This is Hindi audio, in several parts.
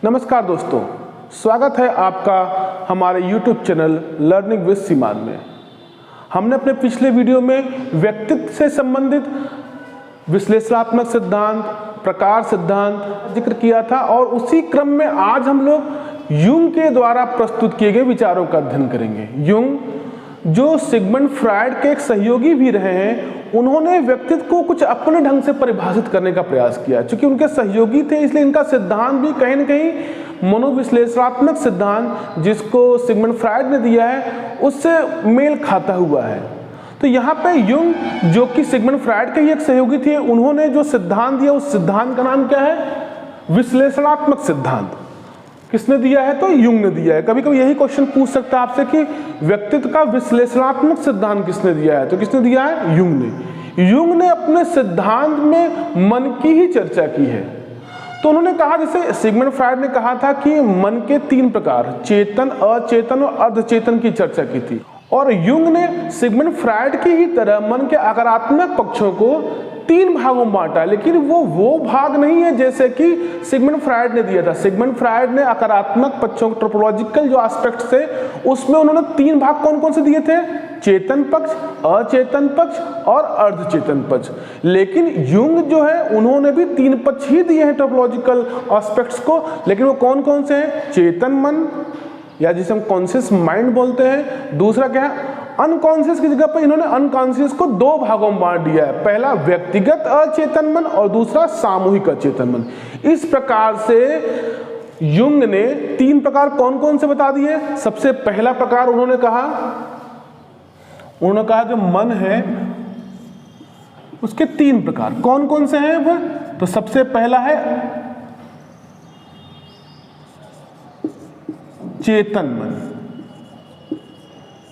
नमस्कार दोस्तों, स्वागत है आपका हमारे YouTube चैनल लर्निंग विद सीमान में। हमने अपने पिछले वीडियो में व्यक्तित्व से संबंधित विश्लेषणात्मक सिद्धांत, प्रकार सिद्धांत जिक्र किया था और उसी क्रम में आज हम लोग यूंग के द्वारा प्रस्तुत किए गए विचारों का अध्ययन करेंगे। यूंग जो सिगमंड फ्रायड के एक सहयोगी भी रहे हैं, उन्होंने व्यक्तित्व को कुछ अपने ढंग से परिभाषित करने का प्रयास किया। चूंकि उनके सहयोगी थे इसलिए इनका सिद्धांत भी कहीं न कहीं मनोविश्लेषणात्मक सिद्धांत जिसको सिगमंड फ्रायड ने दिया है उससे मेल खाता हुआ है। तो यहाँ पे यूंग जो कि सिगमंड फ्रायड के ही एक सहयोगी थे, उन्होंने जो सिद्धांत दिया उस सिद्धांत का नाम क्या है? विश्लेषणात्मक सिद्धांत। किसने दिया है? तो यूंग ने दिया है। कभी कभी यही क्वेश्चन पूछ सकता है आपसे कि व्यक्तित्व का विश्लेषणात्मक सिद्धांत किसने दिया है? तो किसने दिया है? यूंग ने। यूंग ने अपने सिद्धांत में मन की ही चर्चा की है। तो उन्होंने कहा, जैसे सिगमंड फ्रायड ने कहा था कि मन के 3 प्रकार, चेतन, अचेतन और अर्धचेतन की चर्चा की थी, और यूंग ने सिगमंड फ्रायड की ही तरह मन के आकारात्मक पक्षों को 3 भागों में बांटा, लेकिन वो भाग नहीं है जैसे कि सिगमंड फ्रायड ने दिया था। सिगमंड फ्रायड ने आकारात्मक पक्षों, ट्रोपोलॉजिकल जो एस्पेक्ट्स थे, उसमें उन्होंने 3 भाग कौन कौन से दिए थे? चेतन पक्ष, अचेतन पक्ष और अर्धचेतन पक्ष। लेकिन यूंग जो है उन्होंने भी 3 पक्ष ही दिए हैं ट्रोपोलॉजिकल एस्पेक्ट्स को, लेकिन वो कौन कौन से हैं? चेतन मन, या जिसे हम कॉन्शियस माइंड बोलते हैं। दूसरा क्या है? अनकॉन्शियस की जगह पर इन्होंने अनकॉन्शियस को 2 भागों में बांट दिया है। पहला व्यक्तिगत अचेतन मन और दूसरा सामूहिक अचेतन मन। इस प्रकार से यूंग ने 3 प्रकार कौन कौन से बता दिए। सबसे पहला प्रकार उन्होंने कहा जो मन है उसके 3 प्रकार कौन कौन से हैं वो? तो सबसे पहला है चेतन मन,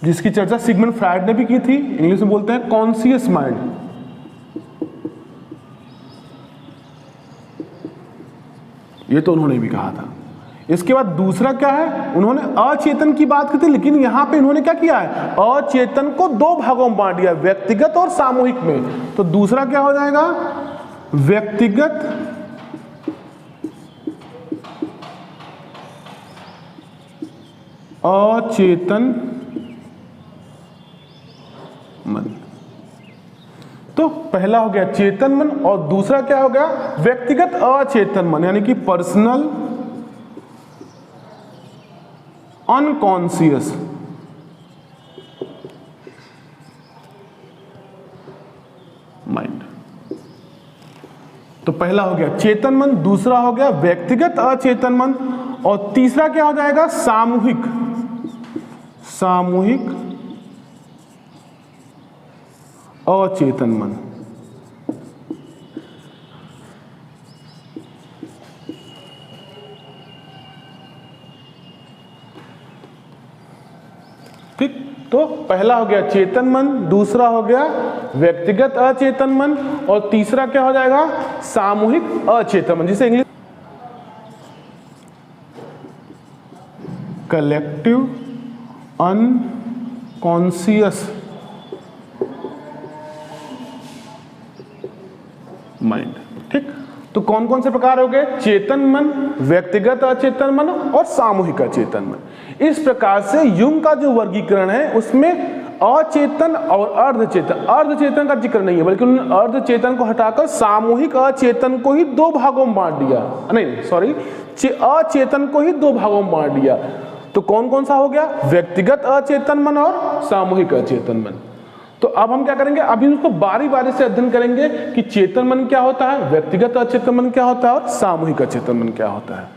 जिसकी चर्चा सिगमंड फ्रायड ने भी की थी। इंग्लिश में बोलते हैं कॉन्शियस माइंड। ये तो उन्होंने भी कहा था। इसके बाद दूसरा क्या है? उन्होंने अचेतन की बात की थी, लेकिन यहां पे इन्होंने क्या किया है? अचेतन को 2 भागों में बांट दिया, व्यक्तिगत और सामूहिक में। तो दूसरा क्या हो जाएगा? व्यक्तिगत अचेतन मन। तो पहला हो गया चेतन मन और दूसरा क्या हो गया? व्यक्तिगत अचेतन मन, यानी कि पर्सनल अनकॉन्शियस माइंड। तो पहला हो गया चेतन मन, दूसरा हो गया व्यक्तिगत अचेतन मन और तीसरा क्या हो जाएगा? सामूहिक अचेतन मन। ठीक, तो पहला हो गया चेतन मन, दूसरा हो गया व्यक्तिगत अचेतन मन और तीसरा क्या हो जाएगा? सामूहिक अचेतन मन, जिसे इंग्लिश कलेक्टिव अनकॉन्शियस माइंड। ठीक, तो कौन कौन से प्रकार हो गए? चेतन मन, व्यक्तिगत अचेतन मन और सामूहिक अचेतन मन। इस प्रकार से यूंग का जो वर्गीकरण है उसमें अचेतन और अर्धचेतन का जिक्र नहीं है, बल्कि उन्होंने अर्धचेतन को हटाकर सामूहिक अचेतन को ही 2 भागों में बांट दिया। नहीं सॉरी, अचेतन को ही 2 भागों में बांट दिया। तो कौन कौन सा हो गया? व्यक्तिगत अचेतन मन और सामूहिक अचेतन मन। तो अब हम क्या करेंगे? अभी उसको बारी बारी से अध्ययन करेंगे कि चेतन मन क्या होता है, व्यक्तिगत अचेतन मन क्या होता है और सामूहिक अचेतन मन क्या होता है।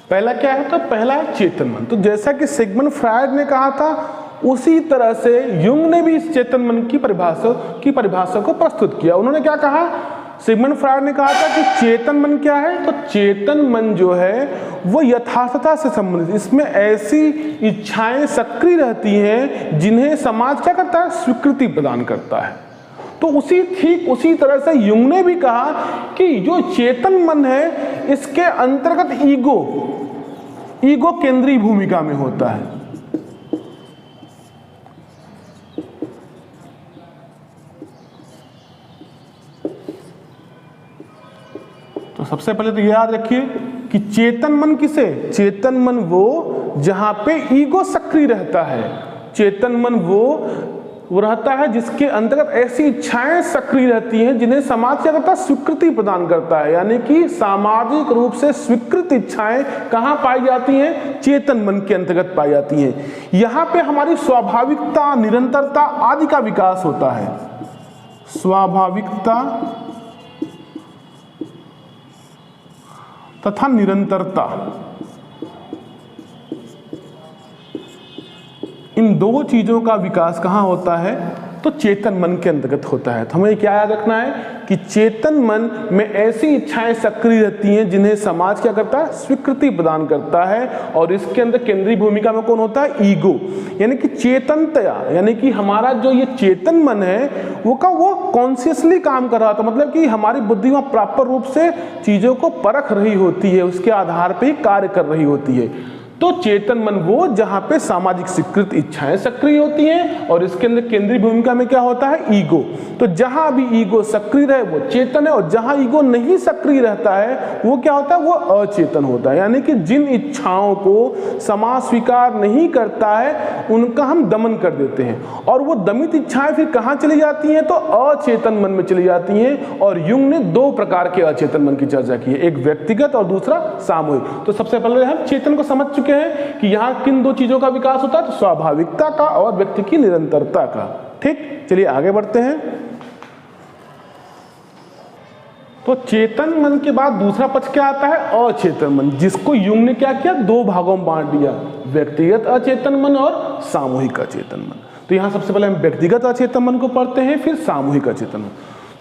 पहला क्या है? तो पहला है चेतन मन। तो जैसा कि सिगमंड फ्रायड ने कहा था उसी तरह से यूंग ने भी इस चेतन मन की परिभाषा को प्रस्तुत किया। उन्होंने क्या कहा? सिगमंड फ्रायड ने कहा था कि चेतन मन क्या है? तो चेतन मन जो है वो यथार्थता से संबंधित, इसमें ऐसी इच्छाएं सक्रिय रहती हैं जिन्हें समाज क्या करता है? स्वीकृति प्रदान करता है। तो उसी तरह से यूंग ने भी कहा कि जो चेतन मन है इसके अंतर्गत ईगो केंद्रीय भूमिका में होता है। तो सबसे पहले तो याद रखिए कि चेतन मन किसे, चेतन मन वो जहां पे ईगो सक्रिय रहता है, चेतन मन वो रहता है जिसके अंतर्गत ऐसी इच्छाएं सक्रिय रहती हैं जिन्हें समाज क्या करता है, स्वीकृति प्रदान करता है। यानी कि सामाजिक रूप से स्वीकृत इच्छाएं कहां पाई जाती हैं, चेतन मन के अंतर्गत पाई जाती हैं। यहां पे हमारी स्वाभाविकता, निरंतरता आदि का विकास होता है। स्वाभाविकता तथा निरंतरता, इन दो चीजों का विकास कहां होता है, तो चेतन मन के अंतर्गत होता है। तो हमें क्या याद रखना है कि चेतन मन में ऐसी इच्छाएं सक्रिय रहती हैं जिन्हें समाज क्या करता है, स्वीकृति प्रदान करता है। और इसके अंदर केंद्रीय भूमिका में कौन होता है, ईगो, यानी कि चेतनतया, यानी कि हमारा जो ये चेतन मन है वो कॉन्शियसली काम कर रहा था, मतलब कि हमारी बुद्धि वहां प्रॉपर रूप से चीजों को परख रही होती है, उसके आधार पर ही कार्य कर रही होती है। तो चेतन मन वो जहां पे सामाजिक स्वीकृत इच्छाएं सक्रिय होती हैं, और इसके अंदर केंद्रीय भूमिका में क्या होता है, ईगो। तो जहां भी ईगो सक्रिय रहे वो चेतन है, और जहां ईगो नहीं सक्रिय रहता है वो क्या होता है, वो अचेतन होता है। यानी कि जिन इच्छाओं को समाज स्वीकार नहीं करता है उनका हम दमन कर देते हैं, और वो दमित इच्छाएं फिर कहां चली जाती हैं, तो अचेतन मन में चली जाती हैं। और युंग ने दो प्रकार के अचेतन मन की चर्चा की है, एक व्यक्तिगत और दूसरा सामूहिक। तो सबसे पहले हम चेतन को समझ चुके हैं कि यहां किन दो चीजों का विकास होता है, तो स्वाभाविकता का और व्यक्ति की निरंतरता का। ठीक, चलिए आगे बढ़ते हैं। तो चेतन मन के बाद दूसरा पक्ष क्या आता है, अचेतन मन, जिसको युंग ने क्या किया, दो भागों में बांट दिया, व्यक्तिगत अचेतन मन और सामूहिक अचेतन मन। तो यहां सबसे पहले हम व्यक्तिगत अचेतन मन को पढ़ते हैं, फिर सामूहिक अचेतन मन।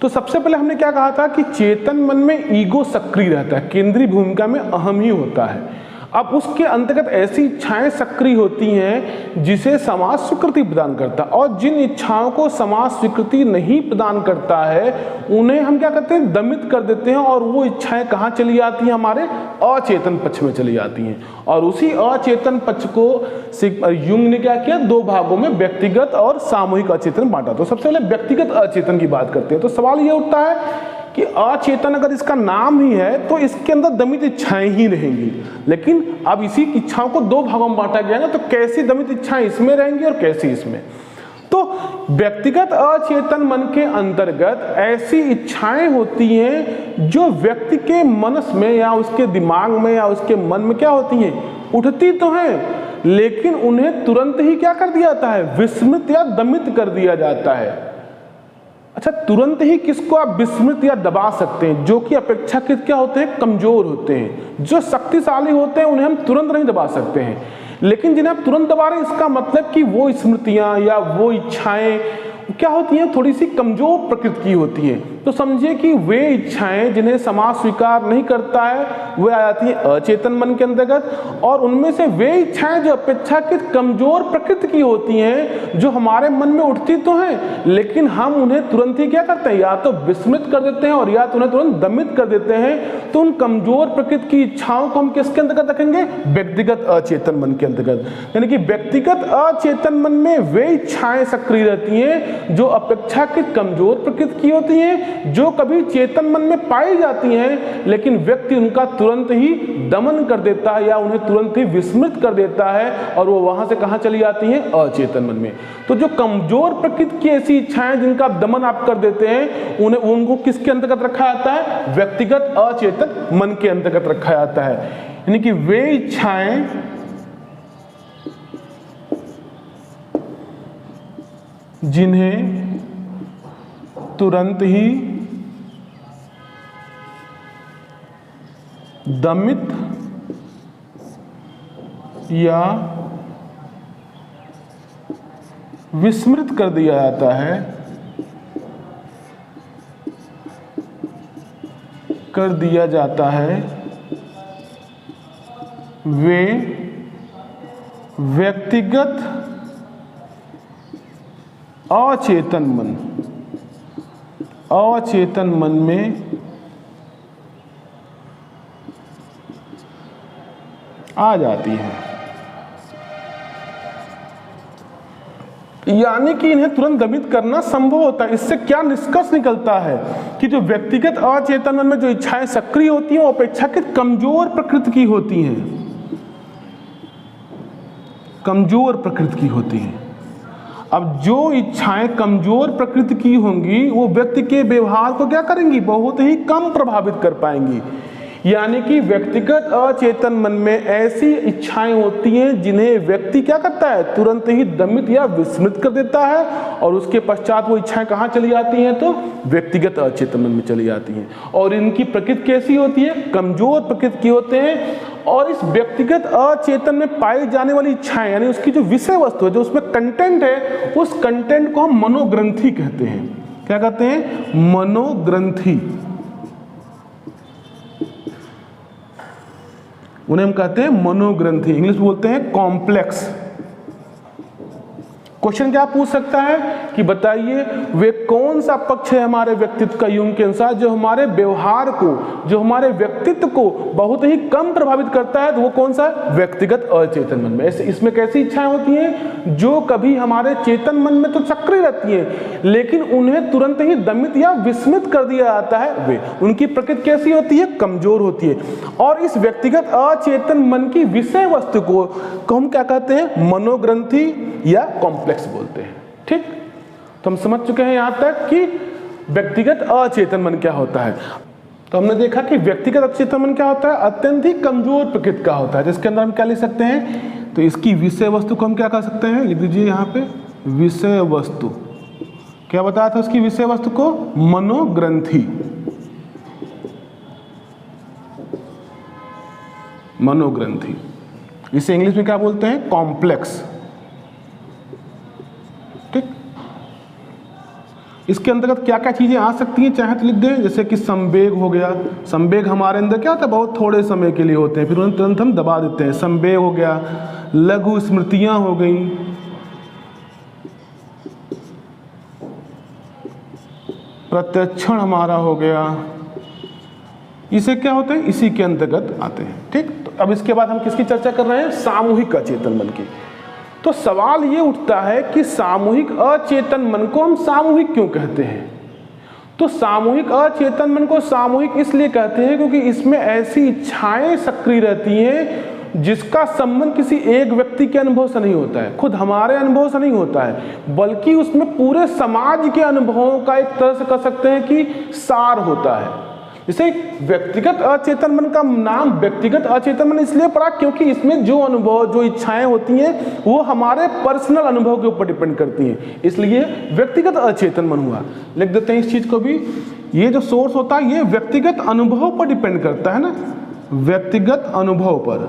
तो सबसे पहले हमने क्या कहा था कि चेतन मन में ईगो सक्रिय रहता है, केंद्रीय भूमिका में अहम ही होता है। अब उसके अंतर्गत ऐसी इच्छाएं सक्रिय होती हैं जिसे समाज स्वीकृति प्रदान करता है, और जिन इच्छाओं को समाज स्वीकृति नहीं प्रदान करता है उन्हें हम क्या करते हैं, दमित कर देते हैं, और वो इच्छाएं कहाँ चली जाती हैं, हमारे अचेतन पक्ष में चली जाती हैं। और उसी अचेतन पक्ष को युंग ने क्या किया, दो भागों में व्यक्तिगत और सामूहिक अचेतन बांटा। तो सबसे पहले व्यक्तिगत अचेतन की बात करते हैं। तो सवाल ये उठता है कि अचेतन अगर इसका नाम ही है तो इसके अंदर दमित इच्छाएं ही रहेंगी, लेकिन अब इसी इच्छाओं को दो भागों में बांटा गया ना, तो कैसी दमित इच्छाएं इसमें रहेंगी और कैसी इसमें। तो व्यक्तिगत अचेतन मन के अंतर्गत ऐसी इच्छाएं होती हैं जो व्यक्ति के मनस में या उसके दिमाग में या उसके मन में क्या होती हैं, उठती तो हैं, लेकिन उन्हें तुरंत ही क्या कर दिया जाता है, विस्मृत या दमित कर दिया जाता है। अच्छा, तुरंत ही किसको आप विस्मृत या दबा सकते हैं, जो कि अपेक्षाकृत क्या होते हैं, कमजोर होते हैं। जो शक्तिशाली होते हैं उन्हें हम तुरंत नहीं दबा सकते हैं, लेकिन जिन्हें आप तुरंत दबा रहे हैं इसका मतलब कि वो स्मृतियां या वो इच्छाएं क्या होती हैं, थोड़ी सी कमजोर प्रकृति की होती हैं। तो समझिए कि वे इच्छाएं जिन्हें समाज स्वीकार नहीं करता है वे आ जाती हैं अचेतन मन के अंतर्गत, और उनमें से वे इच्छाएं जो अपेक्षाकृत कमजोर प्रकृति की होती हैं, जो हमारे मन में उठती तो हैं लेकिन हम उन्हें तुरंत ही क्या करते हैं, या तो विस्मृत कर देते हैं और या तो उन्हें तुरंत दमित कर देते हैं। तो उन कमजोर प्रकृति की इच्छाओं को हम किसके अंतर्गत रखेंगे, व्यक्तिगत अचेतन मन के अंतर्गत। यानी कि व्यक्तिगत अचेतन मन में वे इच्छाएं सक्रिय रहती हैं जो अपेक्षाकृत कमजोर प्रकृति की होती हैं, जो कभी चेतन मन में पाई जाती हैं, लेकिन व्यक्ति उनका तुरंत ही दमन कर देता है या उन्हें तुरंत ही विस्मृत कर देता है, और वो वहां से कहां चली जाती हैं, अचेतन मन में। तो जो कमजोर प्रकृति की ऐसी इच्छाएं जिनका दमन आप कर देते हैं उन्हें उनको किसके अंतर्गत रखा जाता है, व्यक्तिगत अचेतन मन के अंतर्गत रखा जाता है। यानी कि वे इच्छाएं जिन्हें तुरंत ही दमित या विस्मृत कर दिया जाता है, वे व्यक्तिगत अचेतन मन में आ जाती है। यानी कि इन्हें तुरंत दमित करना संभव होता है। इससे क्या निष्कर्ष निकलता है कि जो व्यक्तिगत अचेतन मन में जो इच्छाएं सक्रिय होती हैं वो अपेक्षाकृत कमजोर प्रकृति की होती हैं, कमजोर प्रकृति की होती हैं। अब जो इच्छाएं कमजोर प्रकृति की होंगी वो व्यक्ति के व्यवहार को क्या करेंगी, बहुत ही कम प्रभावित कर पाएंगी। यानी कि व्यक्तिगत अचेतन मन में ऐसी इच्छाएं होती हैं जिन्हें व्यक्ति क्या करता है, तुरंत ही दमित या विस्मृत कर देता है, और उसके पश्चात वो इच्छाएं कहाँ चली जाती हैं, तो व्यक्तिगत अचेतन मन में चली जाती हैं। और इनकी प्रकृति कैसी होती है, कमजोर प्रकृति की होते हैं। और इस व्यक्तिगत अचेतन में पाई जाने वाली इच्छाएं यानी उसकी जो विषय वस्तु है, जो उसमें कंटेंट है, उस कंटेंट को हम मनोग्रंथि कहते हैं। क्या कहते हैं, मनोग्रंथि। उन्हें हम कहते हैं मनोग्रंथि, इंग्लिश बोलते हैं कॉम्प्लेक्स। क्वेश्चन क्या पूछ सकता है कि बताइए वे कौन सा पक्ष है हमारे व्यक्तित्व का यूं के अनुसार जो हमारे व्यवहार को, जो हमारे व्यक्तित्व को बहुत ही कम प्रभावित करता है, तो वो कौन सा, व्यक्तिगत अचेतन मन में। इसमें कैसी इच्छाएं होती हैं जो कभी हमारे चेतन मन में तो सक्रिय रहती हैं लेकिन उन्हें तुरंत ही दमित या विस्मित कर दिया जाता है। वे उनकी प्रकृति कैसी होती है, कमजोर होती है। और इस व्यक्तिगत अचेतन मन की विषय वस्तु को हम क्या कहते हैं, मनोग्रंथि या कॉम्प्लेक्स बोलते हैं। ठीक, तो हम समझ चुके हैं यहां तक कि व्यक्तिगत अचेतन मन क्या होता है। तो हमने देखा कि व्यक्तिगत अचेतन मन क्या होता है, अत्यंत ही कमजोर प्रकृति का होता है, जिसके अंदर हम क्या लिख सकते हैं, तो इसकी विषय वस्तु को हम क्या कर सकते हैं, लिख दीजिए यहां पे, विषय वस्तु। क्या बताया था उसकी विषय वस्तु को, मनोग्रंथि, मनोग्रंथि। इसे इंग्लिश में क्या बोलते हैं, कॉम्प्लेक्स। ठीक, इसके अंतर्गत क्या क्या चीजें आ सकती हैं चाहे तो लिख दें, जैसे कि संवेग हो गया। संवेग हमारे अंदर क्या होता है, बहुत थोड़े समय के लिए होते हैं, फिर उन्हें तुरंत हम दबा देते हैं। संवेग हो गया, लघु स्मृतियां हो गई, प्रत्यक्षण हमारा हो गया, इसे क्या होते हैं, इसी के अंतर्गत आते हैं। ठीक, तो अब इसके बाद हम किसकी चर्चा कर रहे हैं, सामूहिक अचेतन मन की। तो सवाल ये उठता है कि सामूहिक अचेतन मन को हम सामूहिक क्यों कहते हैं। तो सामूहिक अचेतन मन को सामूहिक इसलिए कहते हैं क्योंकि इसमें ऐसी इच्छाएं सक्रिय रहती हैं जिसका संबंध किसी एक व्यक्ति के अनुभव से नहीं होता है, खुद हमारे अनुभव से नहीं होता है, बल्कि उसमें पूरे समाज के अनुभवों का एक तरह से कह सकते हैं कि सार होता है। जैसे व्यक्तिगत अचेतन मन का नाम व्यक्तिगत अचेतन मन इसलिए पड़ा क्योंकि इसमें जो अनुभव, जो इच्छाएं होती हैं वो हमारे पर्सनल अनुभव के ऊपर डिपेंड करती हैं, इसलिए व्यक्तिगत अचेतन मन हुआ। लिख देते हैं इस चीज को भी, ये जो सोर्स होता है ये व्यक्तिगत अनुभव पर डिपेंड करता है ना, व्यक्तिगत अनुभव पर।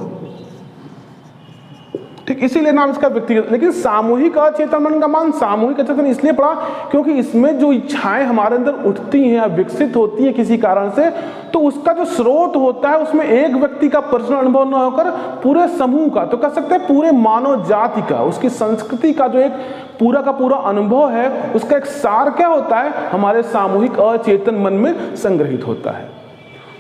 ठीक, इसीलिए नाम इसका व्यक्तिगत। लेकिन सामूहिक अचेतन मन का मान सामूहिक अचेतन इसलिए पड़ा क्योंकि इसमें जो इच्छाएं हमारे अंदर उठती हैं या विकसित होती हैं किसी कारण से, तो उसका जो स्रोत होता है उसमें एक व्यक्ति का पर्सनल अनुभव न होकर पूरे समूह का, तो कह सकते हैं पूरे मानव जाति का, उसकी संस्कृति का जो एक पूरा का पूरा अनुभव है, उसका एक सार क्या होता है, हमारे सामूहिक अचेतन मन में संग्रहित होता है।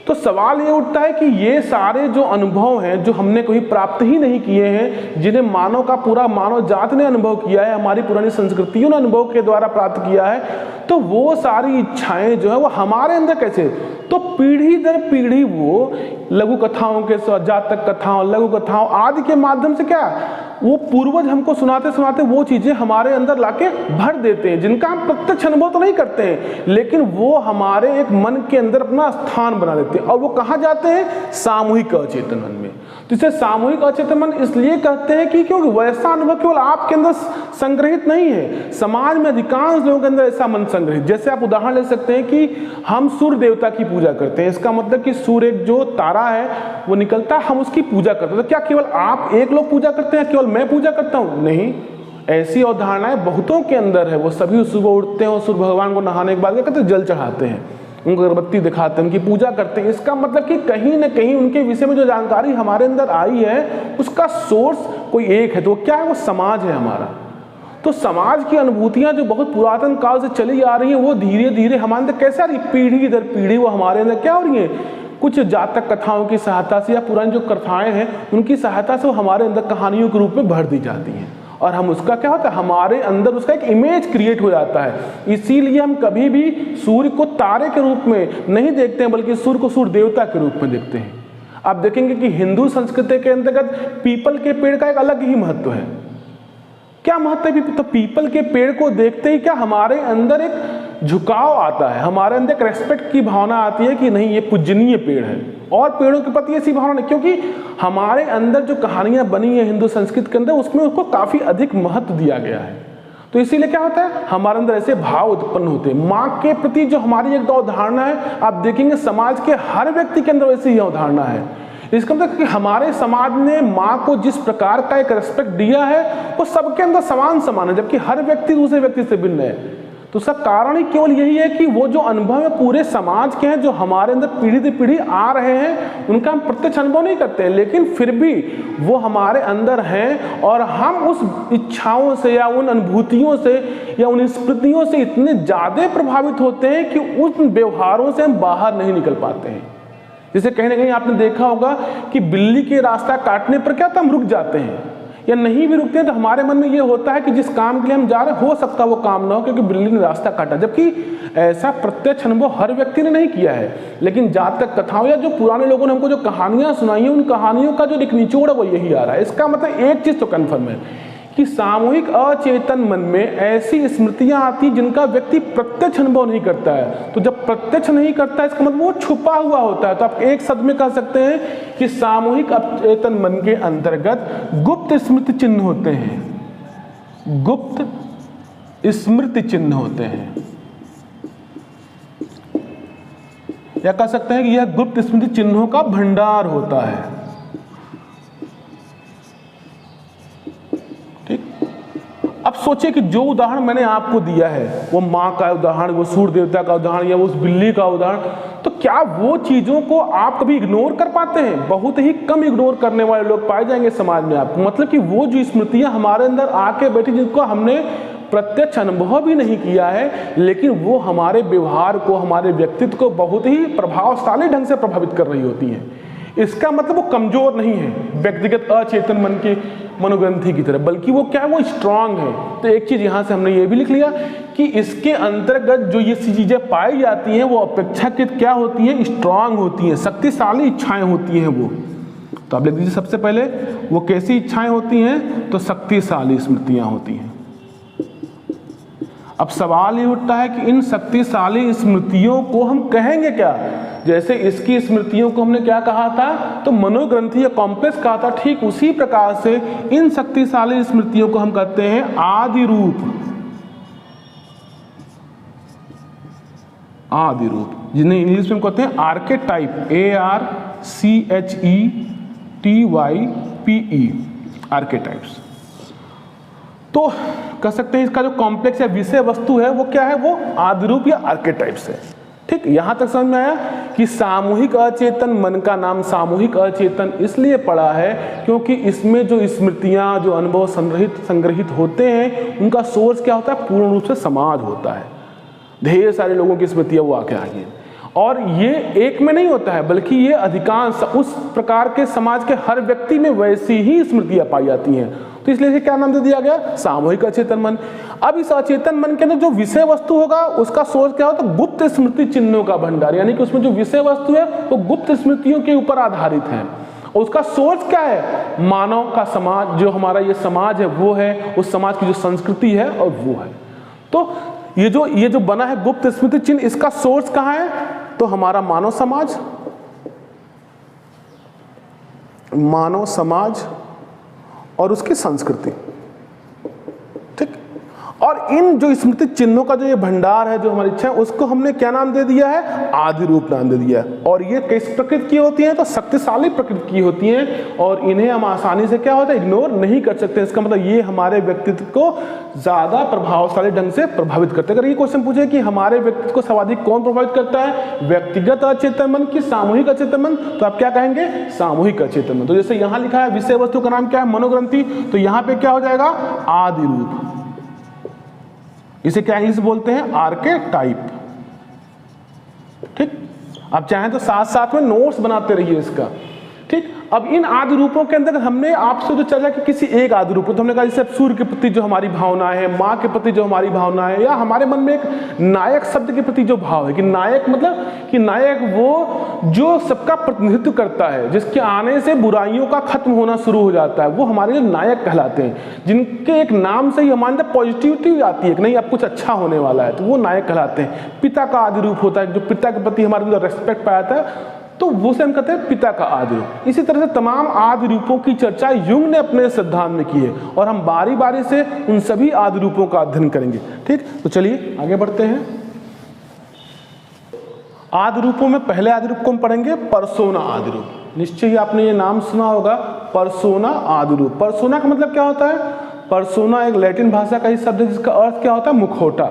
तो सवाल ये उठता है कि ये सारे जो अनुभव हैं जो हमने कभी प्राप्त ही नहीं किए हैं, जिन्हें मानव का पूरा मानव जात ने अनुभव किया है, हमारी पुरानी संस्कृतियों ने अनुभव के द्वारा प्राप्त किया है, तो वो सारी इच्छाएं जो है वो हमारे अंदर कैसे, तो पीढ़ी दर पीढ़ी वो लघु कथाओं के, जातक कथाओं, लघु कथाओं आदि के माध्यम से क्या वो पूर्वज हमको सुनाते सुनाते वो चीजें हमारे अंदर लाके भर देते हैं, जिनका हम प्रत्यक्ष अनुभव तो नहीं करते हैं, लेकिन वो हमारे एक मन के अंदर अपना स्थान बना देते हैं। और वो कहाँ जाते हैं, सामूहिक अचेतन मन में। तो इसे सामूहिक अचेतन मन इसलिए कहते हैं कि क्योंकि वैसा अनुभव केवल आपके अंदर संग्रहित नहीं है, समाज में अधिकांश लोगों के अंदर ऐसा मन संग्रहित। जैसे आप उदाहरण ले सकते हैं कि हम सूर्य देवता की पूजा करते हैं, इसका मतलब कि सूर्य जो तारा है वो निकलता है, हम उसकी पूजा करते हैं। तो क्या केवल आप एक लोग पूजा करते हैं, केवल मैं पूजा करता हूं? नहीं, ऐसी अवधारणाएं बहुतों के अंदर है। वो सभी सुबह उठते हैं और सूर्य भगवान को नहाने के बाद क्या करते हैं, जल चढ़ाते हैं, उनको अगरबत्ती दिखाते हैं, उनकी पूजा करते हैं। इसका मतलब कि कहीं ना कहीं उनके विषय में जो जानकारी हमारे अंदर आई है उसका सोर्स कोई एक है, तो क्या है, वो समाज है हमारा। तो समाज की अनुभूतियां जो बहुत पुरातन काल से चली आ रही हैं वो धीरे धीरे हमारे अंदर कैसे आ रही, पीढ़ी दर पीढ़ी वो हमारे अंदर क्या हो रही है, कुछ जातक कथाओं की सहायता से या पुरानी जो कथाएं हैं उनकी सहायता से वो हमारे अंदर कहानियों के रूप में भर दी जाती हैं। और हम उसका क्या होता है, हमारे अंदर उसका एक इमेज क्रिएट हो जाता है। इसीलिए हम कभी भी सूर्य को तारे के रूप में नहीं देखते हैं, बल्कि सूर्य को सूर्य देवता के रूप में देखते हैं। आप देखेंगे कि हिंदू संस्कृति के अंतर्गत पीपल के पेड़ का एक अलग ही महत्व है। क्या महत्व है? तो पीपल के पेड़ को देखते ही क्या हमारे अंदर एक झुकाव आता है, हमारे अंदर एक रेस्पेक्ट की भावना आती है कि नहीं, ये पूजनीय पेड़ है। और पेड़ों के प्रति ऐसी भावना नहीं, क्योंकि हमारे अंदर जो कहानियां बनी है हिंदू संस्कृति के अंदर, उसमें उसको काफी अधिक महत्व दिया गया है। तो इसीलिए क्या होता है, हमारे अंदर ऐसे भाव उत्पन्न होते हैं। माँ के प्रति जो हमारी एक अवधारणा है, आप देखेंगे समाज के हर व्यक्ति के अंदर वैसी ही अवधारणा है। इसका मतलब कि हमारे समाज ने माँ को जिस प्रकार का एक रेस्पेक्ट दिया है वो सबके अंदर समान है, जबकि हर व्यक्ति दूसरे व्यक्ति से भिन्न है। तो उसका कारण ही केवल यही है कि वो जो अनुभव है पूरे समाज के हैं, जो हमारे अंदर पीढ़ी दर पीढ़ी आ रहे हैं, उनका हम प्रत्यक्ष अनुभव नहीं करते हैं, लेकिन फिर भी वो हमारे अंदर हैं और हम उस इच्छाओं से या उन अनुभूतियों से या उन स्मृतियों से इतने ज़्यादा प्रभावित होते हैं कि उन व्यवहारों से हम बाहर नहीं निकल पाते हैं। जैसे कहीं ना कहीं आपने देखा होगा कि बिल्ली के रास्ता काटने पर क्या हम रुक जाते हैं या नहीं भी रुकते हैं, तो हमारे मन में ये होता है कि जिस काम के लिए हम जा रहे हैं हो सकता है वो काम ना हो क्योंकि बिल्ली ने रास्ता काटा। जबकि ऐसा प्रत्यक्ष अनुभव हर व्यक्ति ने नहीं किया है, लेकिन जातक कथाओं या जो पुराने लोगों ने हमको जो कहानियां सुनाई हैं, उन कहानियों का जो एक निचोड़ है वो यही आ रहा है। इसका मतलब एक चीज तो कन्फर्म है कि सामूहिक अचेतन मन में ऐसी स्मृतियां आती जिनका व्यक्ति प्रत्यक्ष अनुभव नहीं करता है। तो जब प्रत्यक्ष नहीं करता है, इसका मतलब वो छुपा हुआ होता है। तो आप एक शब्द में कह सकते हैं कि सामूहिक अचेतन मन के अंतर्गत गुप्त स्मृति चिन्ह होते हैं, गुप्त स्मृति चिन्ह होते हैं, या कह सकते हैं कि यह गुप्त स्मृति चिन्हों का भंडार होता है। अब सोचिए कि जो उदाहरण मैंने आपको दिया है, वो माँ का उदाहरण, वो सूर्य देवता का उदाहरण या उस बिल्ली का उदाहरण, तो क्या वो चीज़ों को आप कभी इग्नोर कर पाते हैं? बहुत ही कम इग्नोर करने वाले लोग पाए जाएंगे समाज में आपको। मतलब कि वो जो स्मृतियाँ हमारे अंदर आके बैठी, जिनको हमने प्रत्यक्ष अनुभव भी नहीं किया है, लेकिन वो हमारे व्यवहार को, हमारे व्यक्तित्व को बहुत ही प्रभावशाली ढंग से प्रभावित कर रही होती हैं। इसका मतलब वो कमजोर नहीं है व्यक्तिगत अचेतन मन की मनोग्रंथि की तरह, बल्कि वो क्या है, वो स्ट्रांग है। तो एक चीज यहां से हमने ये भी लिख लिया कि इसके अंतर्गत जो ये चीजें पाई जाती हैं वो अपेक्षाकृत क्या होती हैं, स्ट्रांग होती हैं, शक्तिशाली इच्छाएं होती हैं वो। तो आप लिख दीजिए सबसे पहले वो कैसी इच्छाएं होती हैं, तो शक्तिशाली स्मृतियां होती हैं। अब सवाल ये उठता है कि इन शक्तिशाली स्मृतियों को हम कहेंगे क्या? जैसे इसकी स्मृतियों को हमने क्या कहा था, तो मनोग्रंथि या कॉम्प्लेक्स कहा था, ठीक उसी प्रकार से इन शक्तिशाली स्मृतियों को हम कहते हैं आदि रूप। आदि रूप, जिन्हें इंग्लिश में कहते हैं आर्केटाइप, ARCHETYPE, आर्केटाइप्स। तो कह सकते हैं इसका जो कॉम्प्लेक्स या विषय वस्तु है वो क्या है, वो आदिरूप या आर्केटाइप्स है। ठीक, यहां तक समझ में आया कि सामूहिक अचेतन मन का नाम सामूहिक अचेतन इसलिए पड़ा है क्योंकि इसमें जो स्मृतियां, जो अनुभव संग्रहित होते हैं, उनका सोर्स क्या होता है, पूर्ण रूप से समाज होता है। ढेर सारे लोगों की स्मृतियां वो आके आई हैं, और ये एक में नहीं होता है, बल्कि ये अधिकांश उस प्रकार के समाज के हर व्यक्ति में वैसी ही स्मृतियां पाई जाती हैं। तो इसलिए क्या नाम दे दिया गया, सामूहिक अचेतन मन। अब इस अचेतन मन के अंदर जो विषय वस्तु होगा उसका सोर्स क्या होता है, गुप्त स्मृति चिन्हों का भंडार, यानी कि उसमें जो विषय वस्तु है वो गुप्त स्मृतियों के ऊपर आधारित है। और उसका सोर्स क्या है, मानव का समाज, जो हमारा ये समाज है वो है, उस समाज की जो संस्कृति है और वो है। तो ये जो बना है गुप्त स्मृति चिन्ह, इसका सोर्स कहाँ है, तो हमारा मानव समाज और उसकी संस्कृति। ठीक, और इन जो स्मृति चिन्हों का जो ये भंडार है, जो हमारी इच्छा है, उसको हमने क्या नाम दे दिया है, आदि रूप नाम दे दिया है। और ये किस प्रकृति की होती हैं, तो शक्तिशाली प्रकृति की होती हैं, और इन्हें हम आसानी से क्या होता है, इग्नोर नहीं कर सकते। इसका मतलब ये हमारे व्यक्तित्व को ज्यादा प्रभावशाली ढंग से प्रभावित करते हैं। अगर ये क्वेश्चन पूछे कि हमारे व्यक्तित्व को सर्वाधिक कौन प्रभावित करता है, व्यक्तिगत अचेतन मन की सामूहिक अचेतन मन, तो आप क्या कहेंगे, सामूहिक अचेतन मन। तो जैसे यहां लिखा है विषय वस्तु का नाम क्या है, मनोग्रंथि, तो यहां पे क्या हो जाएगा, आदि रूप। इसे क्या इंग्लिश बोलते हैं, आर्केटाइप। ठीक, आप चाहें तो साथ साथ में नोट्स बनाते रहिए इसका। ठीक। अब इन आदि रूपों के अंदर हमने आपसे जो चर्चा की किसी एक आदि रूप, तो हमने कहा जैसे सूर्य के प्रति जो हमारी भावनाएं है, माँ के प्रति जो हमारी भावनाएं है, या हमारे मन में एक नायक शब्द के प्रति जो भाव है कि नायक मतलब कि नायक वो जो सबका प्रतिनिधित्व करता है, जिसके आने से बुराइयों का खत्म होना शुरू हो जाता है, वो हमारे लिए नायक कहलाते हैं। जिनके एक नाम से ही हमारे अंदर पॉजिटिविटी आती है कि नहीं अब कुछ अच्छा होने वाला है, तो वो नायक कहलाते हैं। पिता का आदि रूप होता है, जो पिता के प्रति हमारे अंदर रेस्पेक्ट पाया था, तो वो से हम कहते हैं पिता का आदि रूप। इसी तरह से तमाम आदि रूपों की चर्चा युंग ने अपने सिद्धांत में की है और हम बारी बारी से उन सभी आदि रूपों का अध्ययन करेंगे। ठीक, तो चलिए आगे बढ़ते हैं। आदि रूपों में पहले आदि रूप को हम पढ़ेंगे पर्सोना आदि रूप। निश्चय ही आपने ये नाम सुना होगा, पर्सोना आदि रूप। पर्सोना का मतलब क्या होता है? पर्सोना एक लैटिन भाषा का ही शब्द है जिसका अर्थ क्या होता है? मुखौटा।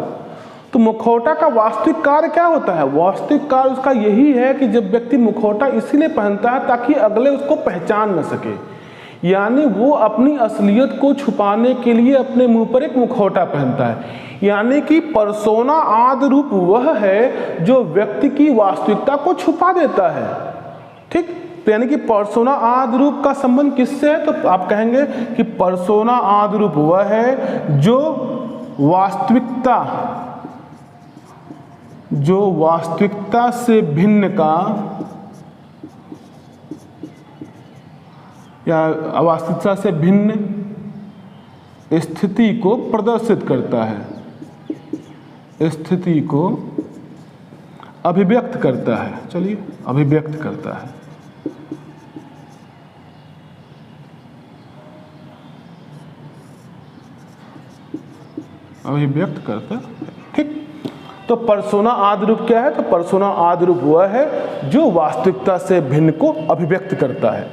तो मुखौटा का वास्तविक कार्य क्या होता है? वास्तविक कार्य उसका यही है कि जब व्यक्ति मुखौटा इसीलिए पहनता है ताकि अगले उसको पहचान न सके, यानी वो अपनी असलियत को छुपाने के लिए अपने मुंह पर एक मुखौटा पहनता है। यानी कि पर्सोना आदि रूप वह है जो व्यक्ति की वास्तविकता को छुपा देता है। ठीक, तो यानी कि पर्सोना आदि रूप का संबंध किससे है? तो आप कहेंगे कि पर्सोना आदि रूप वह है जो वास्तविकता से भिन्न का या वास्तविकता से भिन्न स्थिति को प्रदर्शित करता है, स्थिति को अभिव्यक्त करता है। चलिए, अभिव्यक्त करता है। अभिव्यक्त करता है। ठीक, तो पर्सोना आदि रूप क्या है? तो पर्सोना आदि रूप वह है जो वास्तविकता से भिन्न को अभिव्यक्त करता है।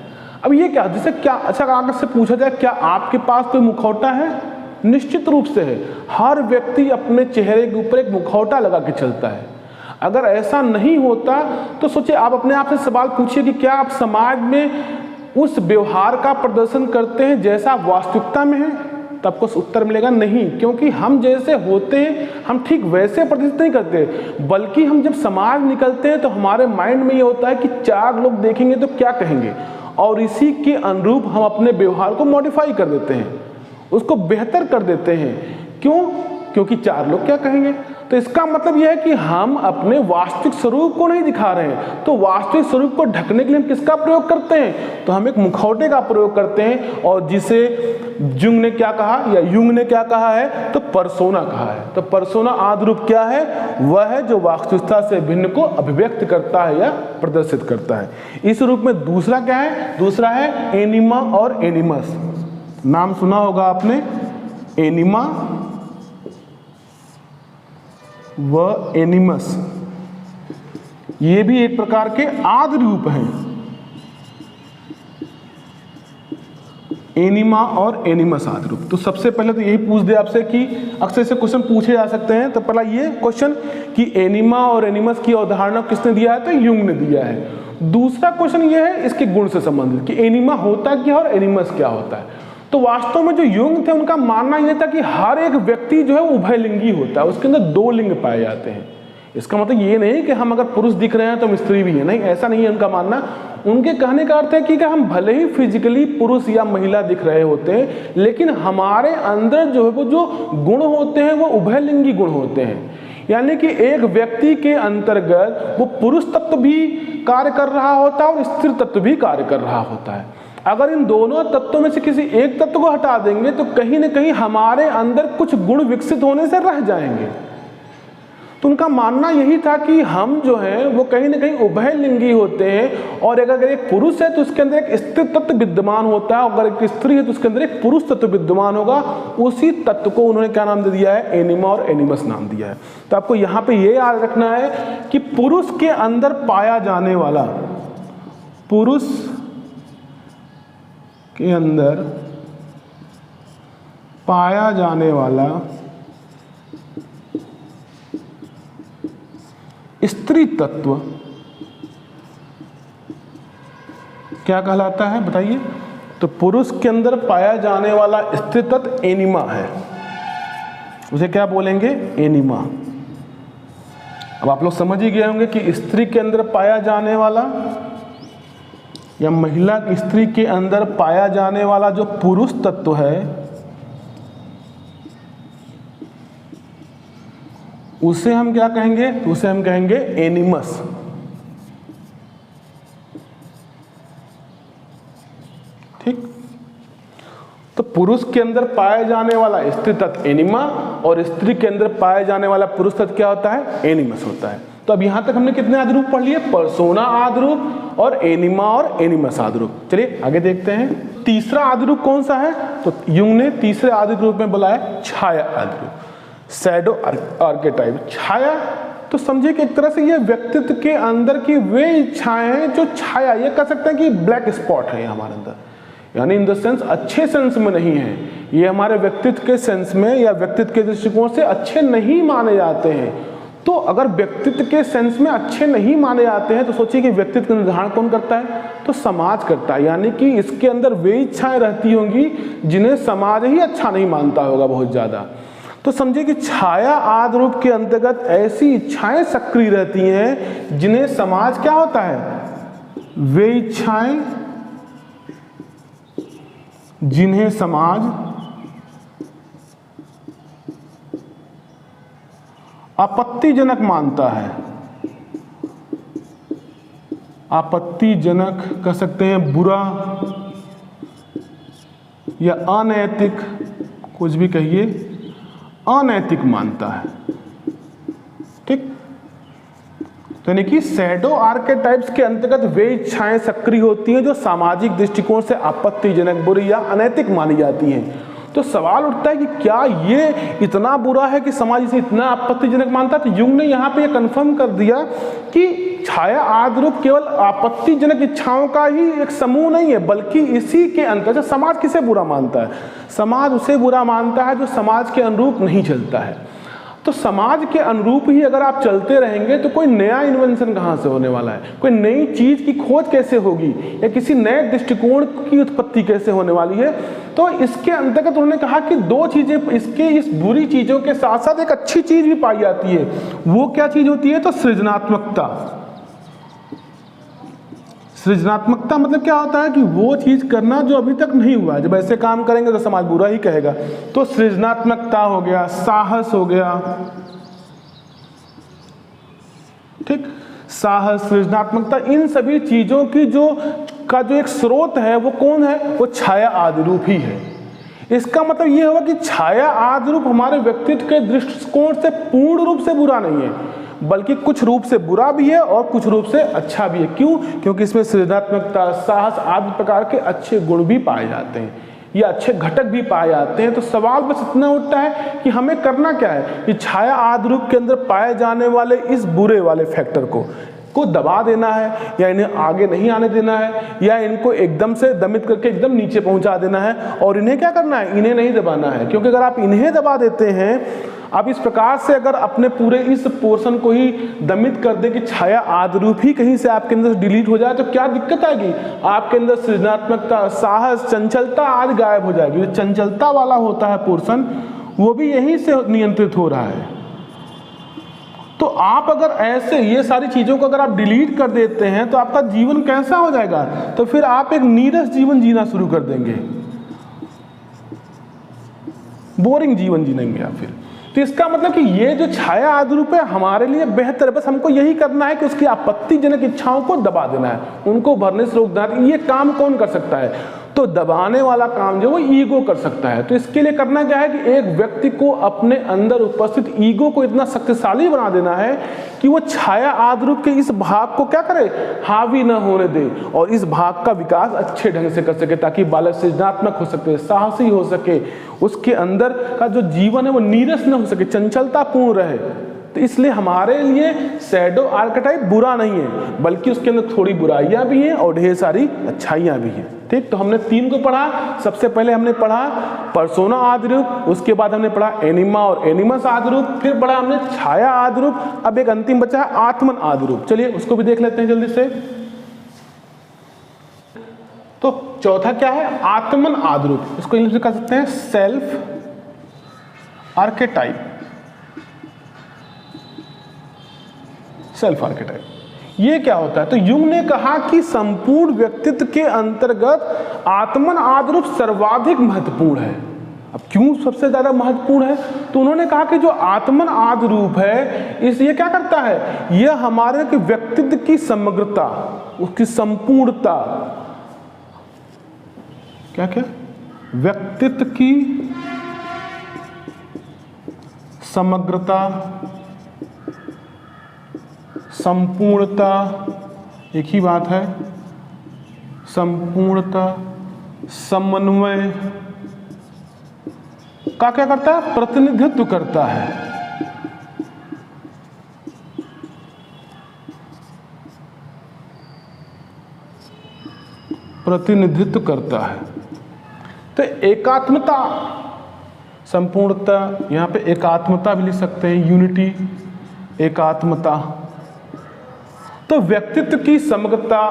अब ये क्या, जैसे क्या, अच्छा अगर से पूछा जाए क्या आपके पास कोई मुखौटा है? निश्चित रूप से है। हर व्यक्ति अपने चेहरे के ऊपर एक मुखौटा लगा के चलता है। अगर ऐसा नहीं होता तो सोचिए, आप अपने आप से सवाल पूछिए कि क्या आप समाज में उस व्यवहार का प्रदर्शन करते हैं जैसा वास्तविकता में है? तो आपको उत्तर मिलेगा नहीं, क्योंकि हम जैसे होते हैं हम ठीक वैसे प्रदर्शित नहीं करते, बल्कि हम जब समाज निकलते हैं तो हमारे माइंड में ये होता है कि 4 लोग देखेंगे तो क्या कहेंगे, और इसी के अनुरूप हम अपने व्यवहार को मॉडिफाई कर देते हैं, उसको बेहतर कर देते हैं। क्यों? क्योंकि 4 लोग क्या कहेंगे। तो इसका मतलब यह है कि हम अपने वास्तविक स्वरूप को नहीं दिखा रहे हैं। तो वास्तविक स्वरूप को ढकने के लिए हम किसका प्रयोग करते हैं? तो हम एक मुखौटे का प्रयोग करते हैं, और जिसे जुंग ने क्या कहा या युंग ने क्या कहा है? तो पर्सोना कहा है। तो पर्सोना आदि रूप क्या है? वह है जो वास्तविकता से भिन्न को अभिव्यक्त करता है या प्रदर्शित करता है। इस रूप में दूसरा क्या है? दूसरा है एनिमा और एनिमस। नाम सुना होगा आपने, एनिमा व एनिमस। ये भी एक प्रकार के आदि रूप हैं, एनिमा और एनिमस आदि रूप। तो सबसे पहले तो यही पूछ दे आपसे कि अक्सर से क्वेश्चन पूछे जा सकते हैं, तो पहला ये क्वेश्चन कि एनिमा और एनिमस की अवधारणा किसने दिया है? तो युंग ने दिया है। दूसरा क्वेश्चन ये है इसके गुण से संबंधित कि एनिमा होता क्या और एनिमस क्या होता है। तो वास्तव में जो युंग थे उनका मानना यह था कि हर एक व्यक्ति जो है उभयलिंगी होता है, उसके अंदर 2 लिंग पाए जाते हैं। इसका मतलब ये नहीं कि हम अगर पुरुष दिख रहे हैं तो हम स्त्री भी है, नहीं, ऐसा नहीं है उनका मानना। उनके कहने का अर्थ है कि हम भले ही फिजिकली पुरुष या महिला दिख रहे होते हैं, लेकिन हमारे अंदर जो है वो जो गुण होते हैं वो उभयलिंगी गुण होते हैं। यानी कि एक व्यक्ति के अंतर्गत वो पुरुष तत्व भी कार्य कर रहा होता है और स्त्री तत्व भी कार्य कर रहा होता है। अगर इन दोनों तत्वों में से किसी एक तत्व को हटा देंगे तो कहीं ना कहीं हमारे अंदर कुछ गुण विकसित होने से रह जाएंगे। तो उनका मानना यही था कि हम जो हैं वो कहीं ना कहीं उभयलिंगी होते हैं, और अगर एक पुरुष है तो उसके अंदर एक स्त्री तत्व विद्यमान होता है, अगर एक स्त्री है तो उसके अंदर एक पुरुष तत्व विद्यमान होगा। उसी तत्व को उन्होंने क्या नाम दे दिया है? एनिमा और एनिमस नाम दिया है। तो आपको यहाँ पे ये याद रखना है कि पुरुष के अंदर पाया जाने वाला, पुरुष के अंदर पाया जाने वाला स्त्री तत्व क्या कहलाता है बताइए? तो पुरुष के अंदर पाया जाने वाला स्त्री तत्व एनिमा है, उसे क्या बोलेंगे? एनिमा। अब आप लोग समझ ही गए होंगे कि स्त्री के अंदर पाया जाने वाला या महिला स्त्री के अंदर पाया जाने वाला जो पुरुष तत्व है उसे हम क्या कहेंगे? उसे हम कहेंगे एनिमस। ठीक, तो पुरुष के अंदर पाया जाने वाला स्त्री तत्व एनिमा और स्त्री के अंदर पाया जाने वाला पुरुष तत्व क्या होता है? एनिमस होता है। तो अब यहां तक हमने कितने आदि रूप पढ़ लिए? पर्सोना आदि रूप और एनिमा और एनिमस आदि रूप। चलिए आगे देखते हैं तीसरा आदि रूप कौन सा है। तो युंग ने तीसरे आदि रूप में बोला है छाया आदि रूप, शैडो आर्केटाइप। छाया तो समझिए कि एक तरह से ये व्यक्तित्व के अंदर की वे इच्छाएं हैं जो छाया, ये कह सकते हैं कि ब्लैक स्पॉट है हमारे अंदर, यानी इन द सेंस अच्छे सेंस में नहीं है, ये हमारे व्यक्तित्व के सेंस में या व्यक्तित्व के दृष्टिकोण से अच्छे नहीं माने जाते हैं। तो अगर व्यक्तित्व के सेंस में अच्छे नहीं माने जाते हैं तो सोचिए कि व्यक्तित्व का निर्धारण कौन करता है? तो समाज करता है, यानी कि इसके अंदर वे इच्छाएं रहती होंगी जिन्हें समाज ही अच्छा नहीं मानता होगा बहुत ज्यादा। तो समझिए कि छाया आदि रूप के अंतर्गत ऐसी इच्छाएं सक्रिय रहती हैं जिन्हें समाज क्या होता है? वे इच्छाएं जिन्हें समाज आपत्तिजनक मानता है। आपत्तिजनक कह सकते हैं, बुरा या अनैतिक, कुछ भी कहिए, अनैतिक मानता है। ठीक, यानी कि शैडो आर्केटाइप्स के अंतर्गत वे इच्छाएं सक्रिय होती हैं जो सामाजिक दृष्टिकोण से आपत्तिजनक, बुरी या अनैतिक मानी जाती हैं। तो सवाल उठता है कि क्या ये इतना बुरा है कि समाज इसे इतना आपत्तिजनक मानता है? तो युंग ने यहाँ पे ये कन्फर्म कर दिया कि छाया आदि रूप केवल आपत्तिजनक इच्छाओं का ही एक समूह नहीं है, बल्कि इसी के अंतर्गत समाज किसे बुरा मानता है? समाज उसे बुरा मानता है जो समाज के अनुरूप नहीं चलता है। तो समाज के अनुरूप ही अगर आप चलते रहेंगे तो कोई नया इन्वेंशन कहाँ से होने वाला है? कोई नई चीज की खोज कैसे होगी या किसी नए दृष्टिकोण की उत्पत्ति कैसे होने वाली है? तो इसके अंतर्गत उन्होंने कहा कि दो चीजें, इसके इस बुरी चीजों के साथ साथ एक अच्छी चीज भी पाई जाती है। वो क्या चीज होती है? तो सृजनात्मकता। सृजनात्मकता मतलब क्या होता है कि वो चीज करना जो अभी तक नहीं हुआ है। जब ऐसे काम करेंगे तो समाज बुरा ही कहेगा। तो सृजनात्मकता हो गया, साहस हो गया, ठीक, साहस, सृजनात्मकता, इन सभी चीजों की जो एक स्रोत है वो कौन है? वो छाया आदि रूप ही है। इसका मतलब ये होगा कि छाया आदि रूप हमारे व्यक्तित्व के दृष्टिकोण से पूर्ण रूप से बुरा नहीं है, बल्कि कुछ रूप से बुरा भी है और कुछ रूप से अच्छा भी है। क्यों? क्योंकि इसमें सृजनात्मकता, साहस आदि प्रकार के अच्छे गुण भी पाए जाते हैं या अच्छे घटक भी पाए जाते हैं। तो सवाल बस इतना उठता है कि हमें करना क्या है कि छाया आदि रूप के अंदर पाए जाने वाले इस बुरे वाले फैक्टर को दबा देना है या इन्हें आगे नहीं आने देना है या इनको एकदम से दमित करके एकदम नीचे पहुंचा देना है। और इन्हें क्या करना है? इन्हें नहीं दबाना है, क्योंकि अगर आप इन्हें दबा देते हैं, आप इस प्रकार से अगर अपने पूरे इस पोर्शन को ही दमित कर दे कि छाया आदि रूप ही कहीं से आपके अंदर डिलीट हो जाए तो क्या दिक्कत आएगी? आपके अंदर सृजनात्मकता, साहस, चंचलता आदि गायब हो जाएगी। जो चंचलता वाला होता है पोर्शन वो भी यहीं से नियंत्रित हो रहा है। तो आप अगर ऐसे ये सारी चीजों को अगर आप डिलीट कर देते हैं तो आपका जीवन कैसा हो जाएगा? तो फिर आप एक नीरस जीवन जीना शुरू कर देंगे, बोरिंग जीवन जीनेंगे आप फिर। तो इसका मतलब कि ये जो छाया आदि रूप है हमारे लिए बेहतर है। बस हमको यही करना है कि उसकी आपत्तिजनक इच्छाओं को दबा देना है, उनको भरने से रोक देना है। ये काम कौन कर सकता है? तो दबाने वाला काम जो वो ईगो कर सकता है। तो इसके लिए करना क्या है कि एक व्यक्ति को अपने अंदर उपस्थित ईगो को इतना शक्तिशाली बना देना है कि वो छाया आदि रूप के इस भाग को क्या करे? हावी न होने दे और इस भाग का विकास अच्छे ढंग से कर सके, ताकि बालक सृजनात्मक हो सके, साहसी हो सके, उसके अंदर का जो जीवन है वो नीरस न हो सके, चंचलता पूर्ण रहे। तो इसलिए हमारे लिए शैडो आर्केटाइप बुरा नहीं है, बल्कि उसके अंदर थोड़ी बुराइयां भी हैं और ढेर सारी अच्छाइयां भी हैं। ठीक, तो हमने तीन को पढ़ा। सबसे पहले हमने पढ़ा पर्सोना आदि रूप, उसके बाद हमने पढ़ा एनिमा और एनिमस आदि रूप, फिर पढ़ा हमने छाया आदि रूप। अब एक अंतिम बचा है आत्मन आदि रूप। चलिए उसको भी देख लेते हैं जल्दी से। तो चौथा क्या है? आत्मन आदि रूप। इसको इंग्लिश में कह सकते हैं सेल्फ आर्केटाइप। सेल्फ आर्केटाइप ये क्या होता है? तो युंग ने कहा कि संपूर्ण व्यक्तित्व के अंतर्गत आत्मन आदि रूप सर्वाधिक महत्वपूर्ण है। अब क्यों सबसे ज्यादा महत्वपूर्ण है? तो उन्होंने कहा कि जो आत्मन आदि रूप है ये क्या करता है? यह हमारे व्यक्तित्व की समग्रता, उसकी संपूर्णता, क्या क्या व्यक्तित्व की समग्रता, संपूर्णता, एक ही बात है, संपूर्णता, समन्वय का क्या करता है? प्रतिनिधित्व करता है। प्रतिनिधित्व करता है। तो एकात्मता, संपूर्णता, यहां पे एकात्मता भी लिख सकते हैं, यूनिटी, एकात्मता। तो व्यक्तित्व की समग्रता,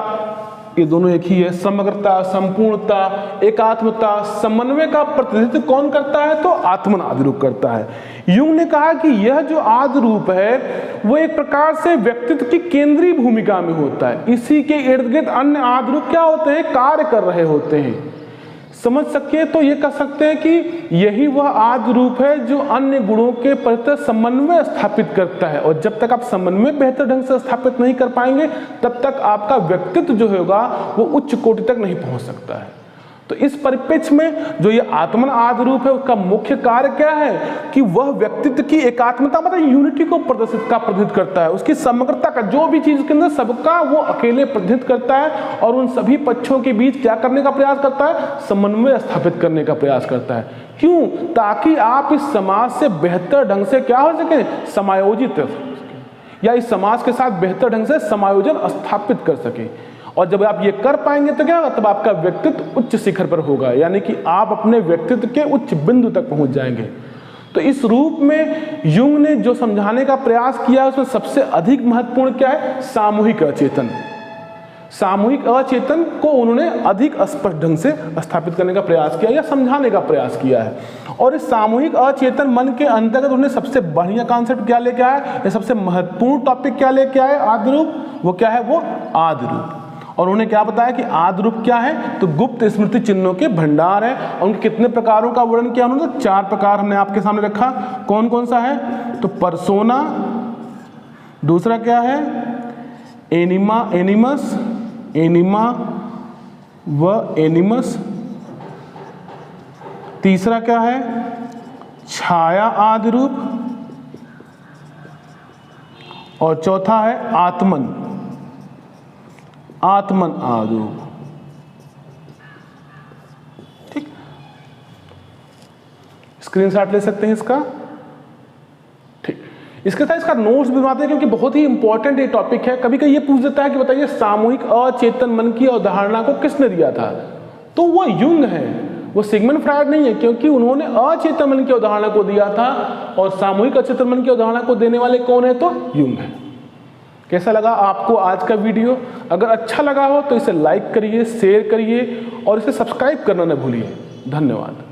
ये दोनों एक ही है। समग्रता, संपूर्णता, एकात्मता, समन्वय का प्रतिनिधित्व कौन करता है? तो आत्मन आदि रूप करता है। युंग ने कहा कि यह जो आदि रूप है वो एक प्रकार से व्यक्तित्व की केंद्रीय भूमिका में होता है। इसी के इर्द गिर्द अन्य आदि रूप क्या होते हैं? कार्य कर रहे होते हैं। समझ सके तो ये कह सकते हैं कि यही वह आदि रूप है जो अन्य गुणों के प्रति समन्वय स्थापित करता है। और जब तक आप समन्वय बेहतर ढंग से स्थापित नहीं कर पाएंगे तब तक आपका व्यक्तित्व जो होगा वो उच्च कोटि तक नहीं पहुंच सकता है। तो इस परिप्रेक्ष्य में जो ये आत्मन आदि रूप है उसका मुख्य कार्य क्या है कि वह व्यक्तित्व की एकात्मता मतलब यूनिटी को प्रतिनिधित्व करता है, उसकी समग्रता का, जो भी चीज के अंदर सबका वो अकेले प्रतिनिधित्व करता है और उन सभी पक्षों के बीच क्या करने का प्रयास करता है? समन्वय स्थापित करने का प्रयास करता है। क्यों? ताकि आप इस समाज से बेहतर ढंग से क्या हो सके? समायोजित, या इस समाज के साथ बेहतर ढंग से समायोजन स्थापित कर सके। और जब आप ये कर पाएंगे तो क्या होगा? तब आपका व्यक्तित्व उच्च शिखर पर होगा, यानी कि आप अपने व्यक्तित्व के उच्च बिंदु तक पहुंच जाएंगे। तो इस रूप में युंग ने जो समझाने का प्रयास किया उसमें सबसे अधिक महत्वपूर्ण क्या है? सामूहिक अचेतन। सामूहिक अचेतन को उन्होंने अधिक स्पष्ट ढंग से स्थापित करने का प्रयास किया या समझाने का प्रयास किया है। और इस सामूहिक अचेतन मन के अंतर्गत उन्होंने सबसे बढ़िया कॉन्सेप्ट क्या लेके आया, या सबसे महत्वपूर्ण टॉपिक क्या लेके आए? आदि रूप। वो क्या है? वो आदि रूप। और उन्होंने क्या बताया कि आदि रूप क्या है? तो गुप्त स्मृति चिन्हों के भंडार है। और उनके कितने प्रकारों का वर्णन किया उन्होंने? 4 प्रकार हमने आपके सामने रखा। कौन कौन सा है? तो पर्सोना, दूसरा क्या है? एनिमा, एनिमस, एनिमा व एनिमस, तीसरा क्या है? छाया आदि रूप, और चौथा है आत्मन, आत्मन आदि रूप। ठीक, स्क्रीनशॉट ले सकते हैं इसका। ठीक, इसके साथ इसका नोट्स भी बनाते हैं क्योंकि बहुत ही इंपॉर्टेंट ये टॉपिक है। कभी कभी ये पूछ देता है कि बताइए सामूहिक अचेतन मन की अवधारणा को किसने दिया था? तो वो युंग है, वो सिगमंड फ्रायड नहीं है, क्योंकि उन्होंने अचेतन मन की अवधारणा को दिया था और सामूहिक अचेतन मन की अवधारणा को देने वाले कौन है? तो युंग है। कैसा लगा आपको आज का वीडियो? अगर अच्छा लगा हो तो इसे लाइक करिए, शेयर करिए और इसे सब्सक्राइब करना न भूलिए। धन्यवाद।